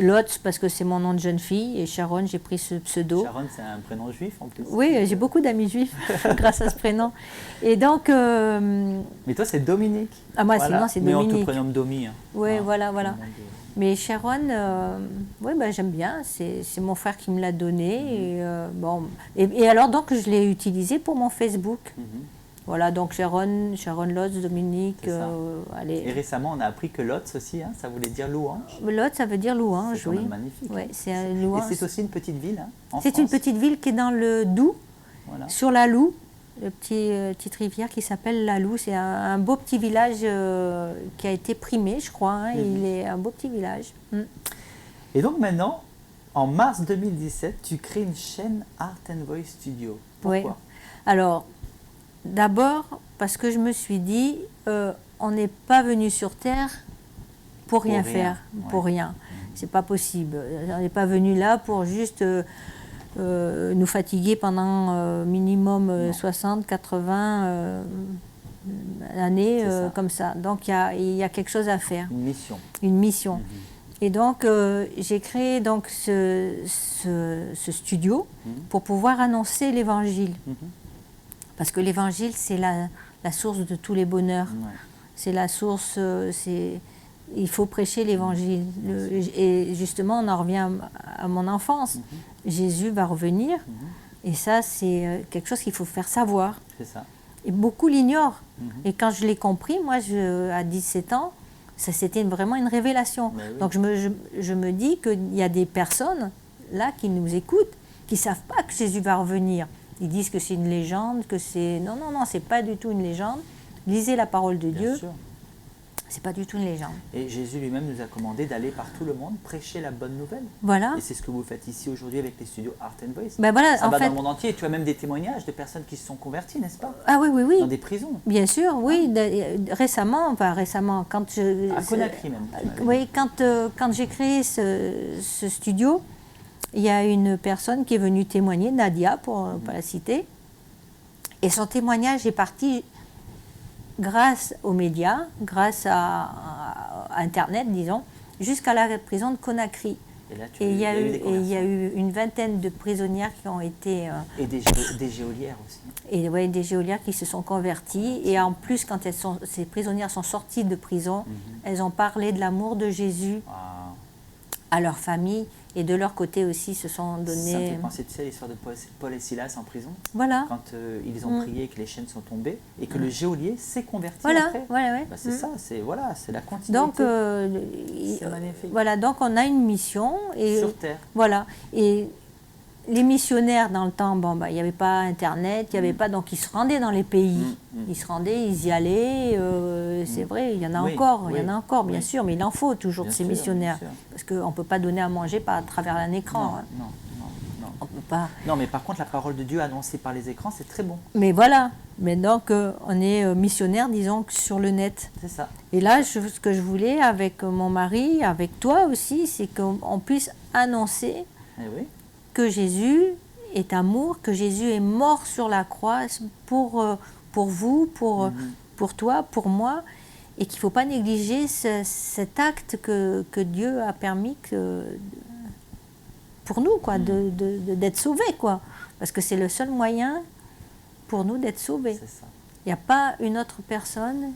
B: Lotz, parce que c'est mon nom de jeune fille, et Sharon, j'ai pris ce pseudo.
A: Sharon, c'est un prénom juif en plus.
B: Oui, j'ai beaucoup d'amis juifs grâce à ce prénom. Et donc...
A: Mais toi, c'est Dominique.
B: Ah, moi, sinon, c'est Dominique.
A: Mais on te prénomme Domi. Hein.
B: Oui, voilà. Mais Sharon, j'aime bien, c'est mon frère qui me l'a donné. Et alors, donc, je l'ai utilisé pour mon Facebook. Voilà, donc Sharon Lotz, Dominique.
A: Et récemment, on a appris que Lotz aussi, hein, ça voulait dire louange.
B: Lotz, ça veut dire louange,
A: oui. C'est magnifique.
B: Ouais, c'est un louange.
A: Et c'est aussi une petite ville, hein, en France.
B: C'est une petite ville qui est dans le Doubs, sur la Loue, une petite rivière qui s'appelle la Loue. C'est un beau petit village qui a été primé, je crois. Hein, il est un beau petit village.
A: Et donc maintenant, en mars 2017, tu crées une chaîne Art and Voice Studio. Pourquoi?
B: Alors, d'abord, parce que je me suis dit, on n'est pas venu sur Terre pour rien faire, pour rien. C'est pas possible. On n'est pas venu là pour juste nous fatiguer pendant minimum 60, 80 années comme ça. Donc il y a quelque chose à faire.
A: Une mission.
B: Une mission. Et donc j'ai créé donc ce studio pour pouvoir annoncer l'évangile. Parce que l'évangile, c'est la source de tous les bonheurs. C'est la source, il faut prêcher l'évangile. Et justement, on en revient à mon enfance. Jésus va revenir. Et ça, c'est quelque chose qu'il faut faire savoir.
A: C'est ça.
B: Et beaucoup l'ignorent. Et quand je l'ai compris, moi, à 17 ans, c'était vraiment une révélation. Donc je me dis qu'il y a des personnes là qui nous écoutent, qui ne savent pas que Jésus va revenir. Ils disent que c'est une légende, que c'est... Non, c'est pas du tout une légende. Lisez la parole de Dieu.
A: Sûr.
B: C'est pas du tout une légende.
A: Et Jésus lui-même nous a commandé d'aller par tout le monde prêcher la bonne nouvelle.
B: Voilà.
A: Et c'est ce que vous faites ici aujourd'hui avec les studios Art and Voice.
B: Ben voilà,
A: ça va dans le monde entier. Tu as même des témoignages de personnes qui se sont converties, n'est-ce pas?
B: Ah oui.
A: Dans des prisons.
B: Bien sûr, oui. Récemment, quand je...
A: À Conakry même.
B: Oui, quand j'ai créé ce studio, il y a une personne qui est venue témoigner, Nadia, pour ne pas la citer. Et son témoignage est parti grâce aux médias, grâce à Internet, disons, jusqu'à la prison de Conakry. Et il y a eu une vingtaine de prisonnières qui ont été...
A: et des geôlières aussi.
B: Et ouais, des geôlières qui se sont converties. Et en plus, quand ces prisonnières sont sorties de prison, elles ont parlé de l'amour de Jésus à leur famille. Et de leur côté aussi, se sont donnés...
A: Ça me fait penser, tu sais, l'histoire de Paul et Silas en prison.
B: Voilà.
A: Quand ils ont prié que les chaînes sont tombées et que le geôlier s'est converti après.
B: Voilà.
A: Bah, c'est ça, c'est la continuité.
B: Donc,
A: c'est magnifique.
B: Voilà, donc on a une mission. Et,
A: sur Terre.
B: Voilà. Et les missionnaires, dans le temps, il n'y avait pas Internet, il n'y avait pas... Donc, ils se rendaient dans les pays. Ils se rendaient, ils y allaient. C'est vrai, il y en a encore, bien sûr, mais il en faut toujours de ces missionnaires. Parce qu'on ne peut pas donner à manger à travers un écran.
A: Non.
B: On peut pas.
A: Non, mais par contre, la parole de Dieu annoncée par les écrans, c'est très bon.
B: Mais voilà. Mais donc, on est missionnaire, disons, sur le net.
A: C'est ça.
B: Et là, ce que je voulais, avec mon mari, avec toi aussi, c'est qu'on puisse annoncer que Jésus est amour, que Jésus est mort sur la croix pour vous, pour toi, pour moi, et qu'il ne faut pas négliger cet acte que Dieu a permis pour nous, quoi, d'être sauvés, quoi. Parce que c'est le seul moyen pour nous d'être sauvés.
A: C'est ça.
B: Il n'y a pas une autre personne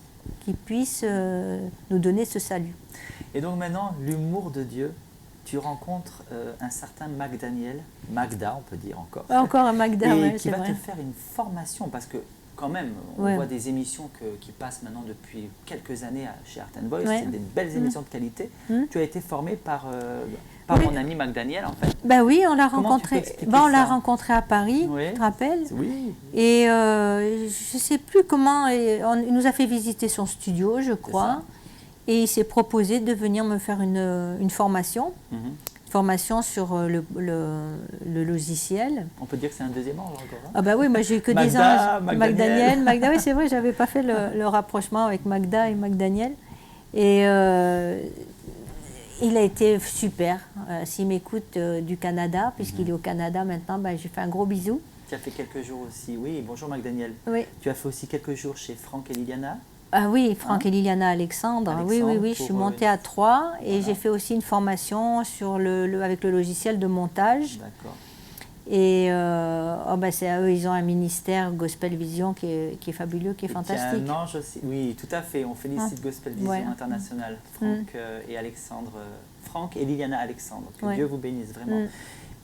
B: qui puisse nous donner ce salut.
A: Et donc maintenant, l'humour de Dieu, tu rencontres un certain Magda, on peut dire encore.
B: Encore un Magda, oui,
A: qui va te faire une formation, parce que quand même, on voit des émissions qui passent maintenant depuis quelques années chez Art and Voice, c'est des belles émissions de qualité. Tu as été formée par mon ami Magdaniel, en fait.
B: Ben oui, on l'a rencontré. On l'a rencontré à Paris, tu te rappelles?
A: Oui.
B: Et je ne sais plus comment. Il nous a fait visiter son studio, je crois. Et il s'est proposé de venir me faire une formation. Formation sur le logiciel. On
A: peut dire que c'est un deuxième ange encore.
B: Ah bah oui, moi j'ai eu que des anges. Magdaniel. Magda, oui, c'est vrai, j'avais pas fait le rapprochement avec Magda et Magdaniel. Et il a été super. S'il m'écoute du Canada, puisqu'il est au Canada maintenant, j'ai fait un gros bisou.
A: Tu as fait quelques jours aussi, oui, bonjour Magdaniel.
B: Oui.
A: Tu as fait aussi quelques jours chez Franck et Liliana.
B: Ah oui, Franck et Liliana Alexandre. Oui, je suis montée à Troyes et j'ai fait aussi une formation avec le logiciel de montage.
A: D'accord.
B: Et c'est à eux, ils ont un ministère Gospel Vision qui est fabuleux, qui est fantastique.
A: Il y a un ange aussi, oui, tout à fait. On félicite Gospel Vision International, Franck et Alexandre, Franck et Liliana Alexandre. Que Dieu vous bénisse vraiment.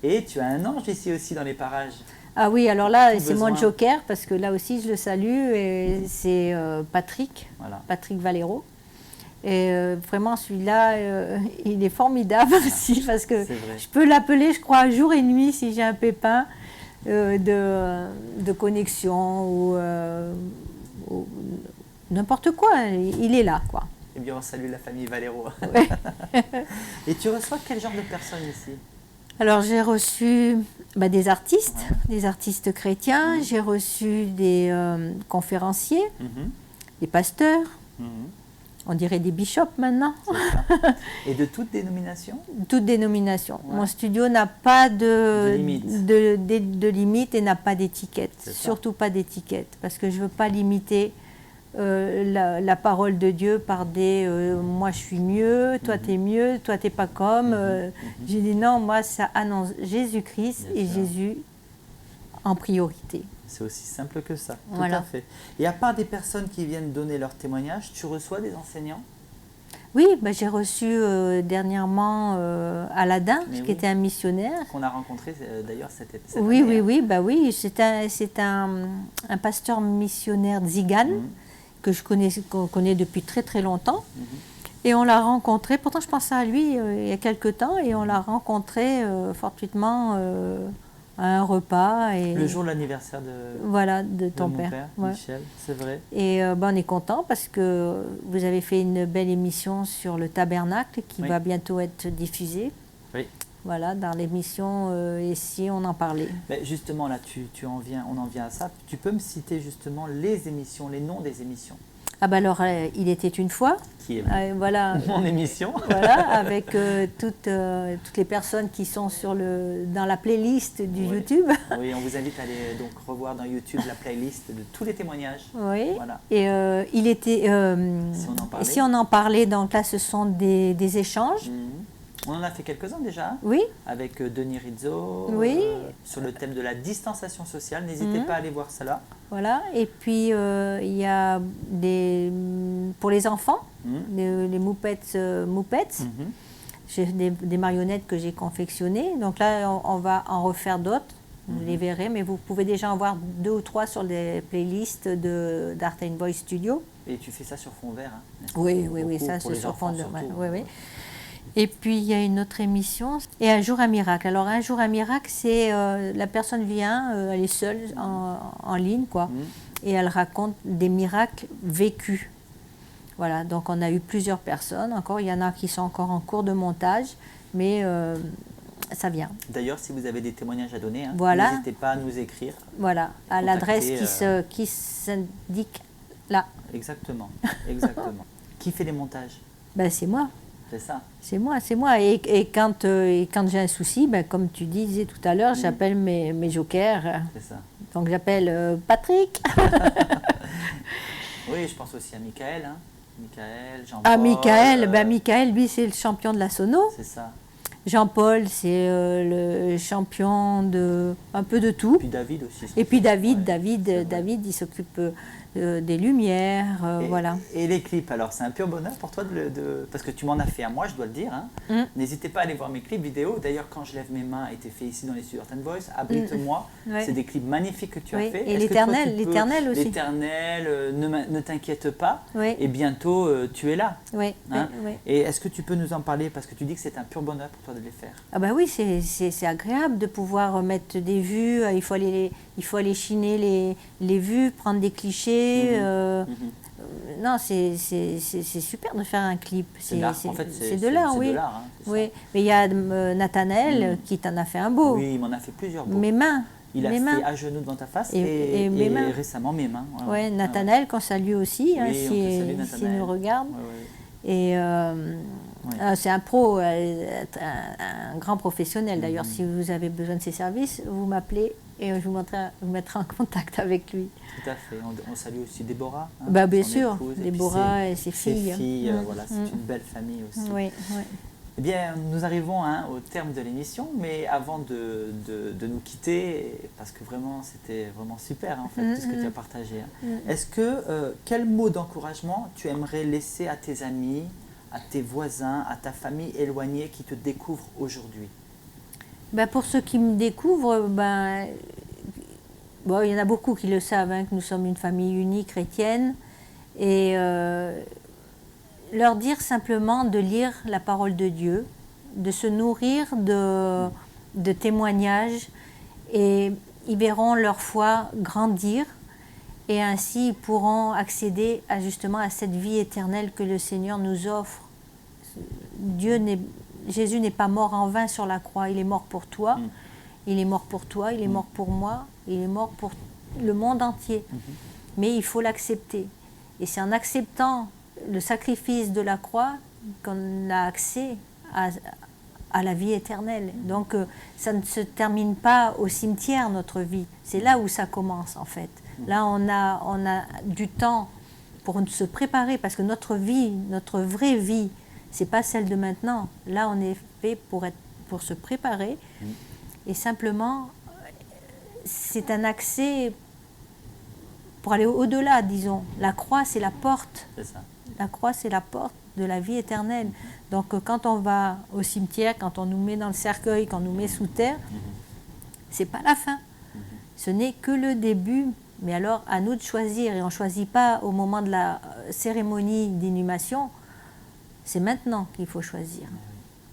A: Et tu as un ange ici aussi dans les parages.
B: Ah oui, alors là, c'est mon joker, parce que là aussi, je le salue, et c'est Patrick Valero. Et vraiment, celui-là, il est formidable aussi, parce que je peux l'appeler, je crois, jour et nuit si j'ai un pépin de connexion ou n'importe quoi. Il est là, quoi.
A: Eh bien, on salue la famille Valero. Et tu reçois quel genre de personnes ici?
B: Alors j'ai reçu des artistes chrétiens, j'ai reçu des conférenciers, des pasteurs, on dirait des bishops maintenant.
A: Et de toute dénomination?
B: Toute dénomination.
A: Ouais.
B: Mon studio n'a pas de
A: limite
B: et n'a pas d'étiquette, surtout pas d'étiquette, parce que je ne veux pas limiter la parole de Dieu par des moi je suis mieux, toi t'es mieux, toi t'es pas comme. J'ai dit non, moi ça annonce Jésus-Christ et Jésus en priorité.
A: C'est aussi simple que ça, tout
B: Voilà.
A: à fait. Et à part des personnes qui viennent donner leur témoignage, tu reçois des enseignants?
B: Oui, j'ai reçu dernièrement Aladin, qui était un missionnaire.
A: Qu'on a rencontré d'ailleurs cette
B: Oui,
A: année.
B: Oui, c'est un pasteur missionnaire Zigane que je connais depuis très très longtemps. Et on l'a rencontré, pourtant je pensais à lui il y a quelque temps, et on l'a rencontré fortuitement à un repas. Et
A: le jour de l'anniversaire de
B: ton
A: mon
B: père. Ouais.
A: Michel, c'est vrai.
B: Et on est content parce que vous avez fait une belle émission sur le tabernacle qui va bientôt être diffusée.
A: Oui.
B: Voilà, dans l'émission Et si on en parlait.
A: Mais justement, là, on en vient à ça. Tu peux me citer justement les émissions, les noms des émissions?
B: Alors, il était une fois.
A: Qui est
B: voilà,
A: mon émission.
B: Voilà, avec toutes les personnes qui sont dans la playlist du YouTube.
A: Oui, on vous invite à aller donc revoir dans YouTube la playlist de tous les témoignages.
B: Oui.
A: Voilà.
B: Et il était.
A: Si on en parlait.
B: Si on en parlait, donc là, ce sont des échanges.
A: On en a fait quelques-uns déjà.
B: Oui.
A: Avec Denis Rizzo.
B: Oui.
A: Sur le thème de la distanciation sociale. N'hésitez pas à aller voir cela.
B: Voilà. Et puis, il y a pour les enfants, les Moupettes. J'ai des marionnettes que j'ai confectionnées. Donc là, on va en refaire d'autres. Vous les verrez. Mais vous pouvez déjà en voir 2 ou 3 sur les playlists d'Art and Voice Studio.
A: Et tu fais ça sur fond vert, hein,
B: Oui, ça c'est sur fond vert. Oui. Et puis il y a une autre émission, et Un jour un miracle. Alors Un jour un miracle, c'est la personne vient, elle est seule en ligne, quoi, et elle raconte des miracles vécus. Voilà, donc on a eu plusieurs personnes, encore, il y en a qui sont encore en cours de montage, mais ça vient.
A: D'ailleurs, si vous avez des témoignages à donner, n'hésitez pas à nous écrire.
B: Voilà, à l'adresse qui s'indique là.
A: Exactement. Qui fait les montages?
B: C'est moi.
A: C'est ça.
B: C'est moi. Et quand j'ai un souci, comme tu disais tout à l'heure, j'appelle mes jokers.
A: C'est ça.
B: Donc j'appelle Patrick.
A: Oui, je pense aussi à Michael. Michael, Jean-Paul.
B: Michael, lui, c'est le champion de la sono.
A: C'est ça.
B: Jean-Paul, c'est le champion de un peu de tout.
A: Et puis David aussi.
B: Et puis David, il s'occupe des lumières, voilà.
A: Et les clips, alors c'est un pur bonheur pour toi parce que tu m'en as fait un, moi je dois le dire. N'hésitez pas à aller voir mes clips vidéo. D'ailleurs, quand je lève mes mains, été fait ici dans les studios Art and Voice, Abrite-moi. C'est des clips magnifiques que tu as fait.
B: Et l'Éternel aussi.
A: L'Éternel, ne t'inquiète pas.
B: Et
A: bientôt tu es là.
B: Oui.
A: Et est-ce que tu peux nous en parler, parce que tu dis que c'est un pur bonheur pour toi de les faire?
B: Oui, c'est agréable de pouvoir mettre des vues. Il faut aller chiner les vues, prendre des clichés. Non, c'est super de faire un clip.
A: C'est de l'art, en fait.
B: C'est de l'art, oui. Oui. Mais il y a Nathanaël qui t'en a fait un beau.
A: Oui, il m'en a fait plusieurs beaux.
B: Mes mains.
A: Il a fait à genoux devant ta face et
B: mes mains.
A: récemment mes mains.
B: Oui, Nathanaël, qu'on salue aussi, s'il nous regarde. Et c'est un pro, un grand professionnel. D'ailleurs, si vous avez besoin de ses services, vous m'appelez et je vous mettrai en contact avec lui.
A: Tout à fait. On salue aussi Déborah.
B: Bien sûr, épouse, Déborah et ses filles.
A: Voilà, c'est une belle famille aussi.
B: Oui.
A: Eh bien, nous arrivons au terme de l'émission, mais avant de nous quitter, parce que vraiment, c'était vraiment super, en fait, tout ce que tu as partagé. Est-ce que, quel mot d'encouragement tu aimerais laisser à tes amis, à tes voisins, à ta famille éloignée qui te découvrent aujourd'hui?
B: Pour ceux qui me découvrent, il y en a beaucoup qui le savent, que nous sommes une famille unie chrétienne, et leur dire simplement de lire la parole de Dieu, de se nourrir de témoignages, et ils verront leur foi grandir, et ainsi ils pourront accéder justement à cette vie éternelle que le Seigneur nous offre. Dieu Jésus n'est pas mort en vain sur la croix, il est mort pour toi, il est mort pour toi, il est mort pour moi, il est mort pour le monde entier. Mais il faut l'accepter. Et c'est en acceptant le sacrifice de la croix qu'on a accès à la vie éternelle. Donc ça ne se termine pas au cimetière, notre vie. C'est là où ça commence, en fait. Là, on a du temps pour se préparer, parce que notre vie, notre vraie vie, c'est pas celle de maintenant. Là, on est fait pour se préparer. Et simplement, c'est un accès pour aller au-delà, disons. La croix, c'est la porte.
A: C'est ça.
B: La croix, c'est la porte de la vie éternelle. Donc, quand on va au cimetière, quand on nous met dans le cercueil, quand on nous met sous terre, c'est pas la fin. Ce n'est que le début. Mais alors, à nous de choisir. Et on ne choisit pas au moment de la cérémonie d'inhumation. C'est maintenant qu'il faut choisir.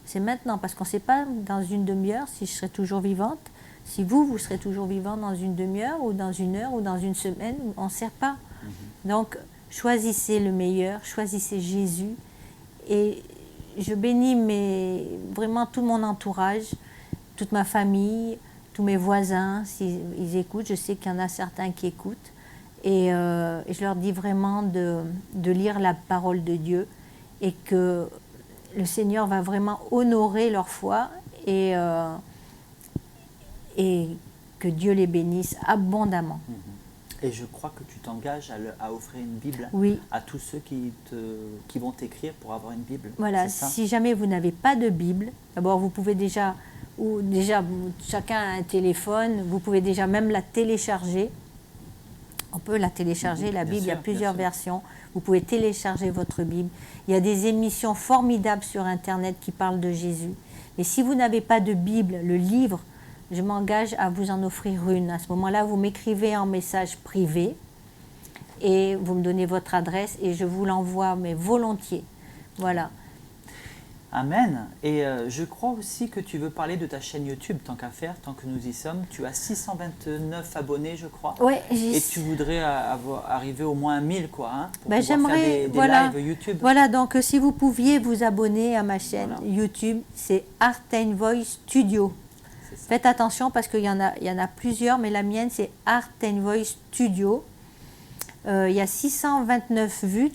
B: C'est maintenant, parce qu'on ne sait pas dans une demi-heure si je serai toujours vivante, si vous serez toujours vivant dans une demi-heure, ou dans une heure, ou dans une semaine, on ne sait pas. Donc, choisissez le meilleur, choisissez Jésus. Et je bénis vraiment tout mon entourage, toute ma famille, tous mes voisins, s'ils écoutent. Je sais qu'il y en a certains qui écoutent. Et je leur dis vraiment de lire la parole de Dieu, et que le Seigneur va vraiment honorer leur foi, et que Dieu les bénisse abondamment.
A: Et je crois que tu t'engages à offrir une Bible à tous ceux qui vont t'écrire pour avoir une Bible.
B: Voilà, si jamais vous n'avez pas de Bible, d'abord vous pouvez déjà chacun a un téléphone, vous pouvez déjà même la télécharger. On peut la télécharger, la Bible, il y a plusieurs versions. Vous pouvez télécharger votre Bible. Il y a des émissions formidables sur Internet qui parlent de Jésus. Mais si vous n'avez pas de Bible, le livre, je m'engage à vous en offrir une. À ce moment-là, vous m'écrivez en message privé et vous me donnez votre adresse et je vous l'envoie, mais volontiers. Voilà.
A: Amen. Et je crois aussi que tu veux parler de ta chaîne YouTube, tant qu'à faire, tant que nous y sommes. Tu as 629 abonnés, je crois.
B: Oui.
A: Et tu voudrais arriver au moins à 1000, quoi, hein, pour pouvoir
B: j'aimerais,
A: faire des lives YouTube.
B: Voilà, donc si vous pouviez vous abonner à ma chaîne YouTube, c'est Art and Voice Studio. Faites attention parce qu'il y en a plusieurs, mais la mienne c'est Art and Voice Studio. Il y a 629 vues,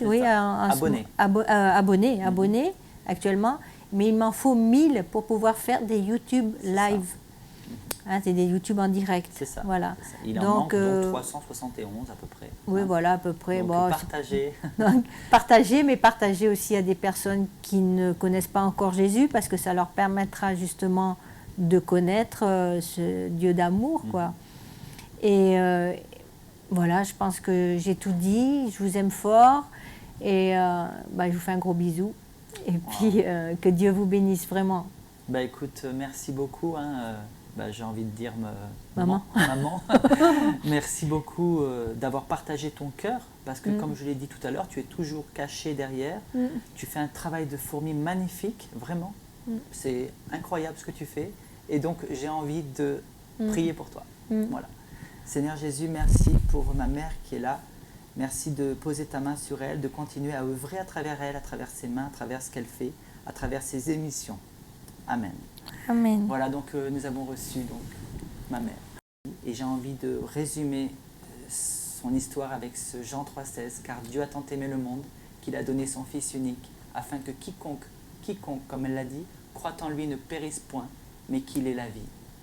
B: abonnés actuellement, mais il m'en faut 1000 pour pouvoir faire des YouTube live. C'est des YouTube en direct.
A: C'est ça.
B: Voilà.
A: C'est ça. Il en manque donc 371 à peu près.
B: Oui, voilà, à peu près.
A: Donc, partagez.
B: Partagez, mais partagez aussi à des personnes qui ne connaissent pas encore Jésus, parce que ça leur permettra justement de connaître ce Dieu d'amour, quoi. Et voilà, je pense que j'ai tout dit. Je vous aime fort et je vous fais un gros bisou. Et puis que Dieu vous bénisse vraiment.
A: Écoute, merci beaucoup. J'ai envie de dire
B: maman.
A: Merci beaucoup d'avoir partagé ton cœur, parce que comme je l'ai dit tout à l'heure, tu es toujours caché derrière. Tu fais un travail de fourmi magnifique, vraiment. C'est incroyable ce que tu fais. Et donc, j'ai envie de prier pour toi. Voilà. Seigneur Jésus, merci pour ma mère qui est là. Merci de poser ta main sur elle, de continuer à œuvrer à travers elle, à travers ses mains, à travers ce qu'elle fait, à travers ses émissions. Amen.
B: Amen.
A: Voilà, donc nous avons reçu ma mère. Et j'ai envie de résumer son histoire avec ce Jean 3,16. Car Dieu a tant aimé le monde qu'il a donné son Fils unique, afin que quiconque, comme elle l'a dit, croit en lui ne périsse point, mais qu'il ait la vie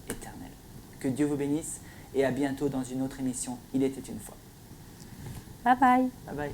A: éternelle. Que Dieu vous bénisse et à bientôt dans une autre émission. Il était une fois.
B: Bye bye.
A: Bye bye.